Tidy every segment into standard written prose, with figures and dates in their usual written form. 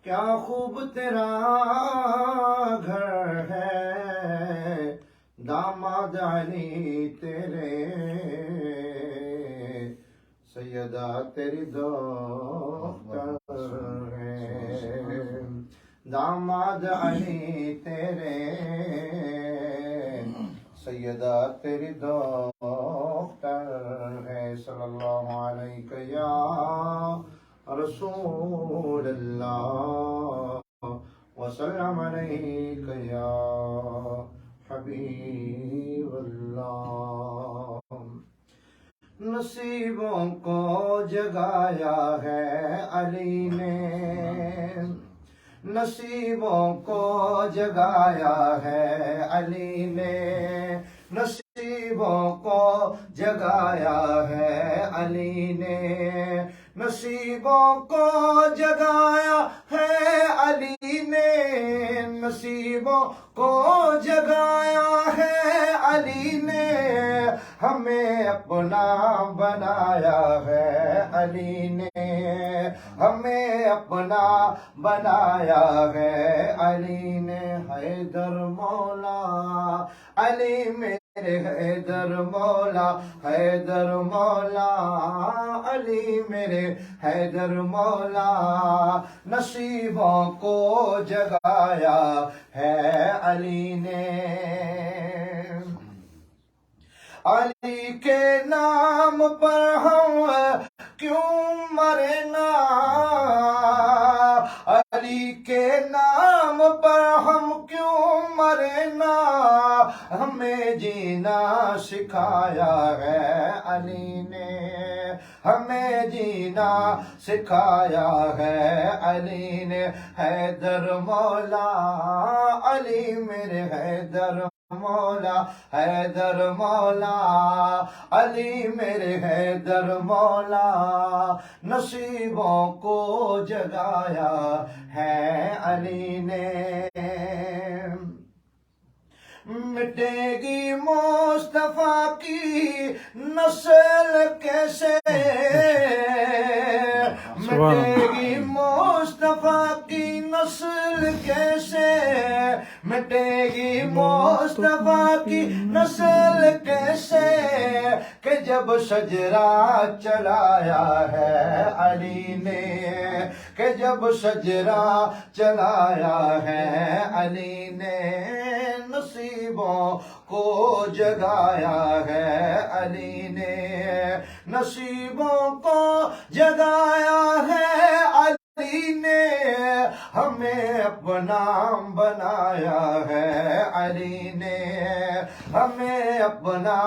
کیا خوب تیرا گھر ہے، داماد علی تیرے، سیدہ تیری دختر ہے، داماد علی تیرے، سیدہ تیری دختر ہے۔ صلی اللہ علیہ یا رسول اللہ، وسلم علیک یا حبیب اللہ۔ نصیبوں کو جگایا ہے علی نے، نصیبوں کو جگایا ہے علی نے، نصیبوں کو جگایا ہے علی نے، نصیبوں کو جگایا ہے علی نے، نصیبوں کو جگایا ہے علی نے، ہمیں اپنا بنایا ہے علی نے، ہمیں اپنا بنایا ہے علی نے۔ حیدر مولا علی میرے حیدر مولا، حیدر مولا علی میرے حیدر مولا، نصیبوں کو جگایا ہے علی نے۔ علی کے نام پر ہم کیوں مرے نا، علی کے نام پر ہم کیوں مرے نا، ہمیں جینا سکھایا ہے علی نے، ہمیں جینا سکھایا ہے علی نے۔ حیدر مولا علی میرے حیدر مولا، حیدر مولا علی میرے حیدر مولا، نصیبوں کو جگایا ہے علی نے۔ مٹے گی مصطفیٰ کی نسل کیسے، مٹے گی مصطفیٰ کی نسل کیسے، مٹے گی مصطفیٰ کی نسل کیسے، کہ جب شجرہ چلایا ہے علی نے، کہ جب شجرہ چلایا ہے علی نے، نصیبوں کو جگایا ہے علی نے، نصیبوں کو جگایا ہے علی نے، ہمیں اپنا بنایا ہے علی نے، ہمیں اپنا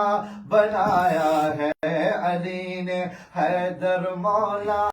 بنایا ہے علی نے۔ حیدر مولا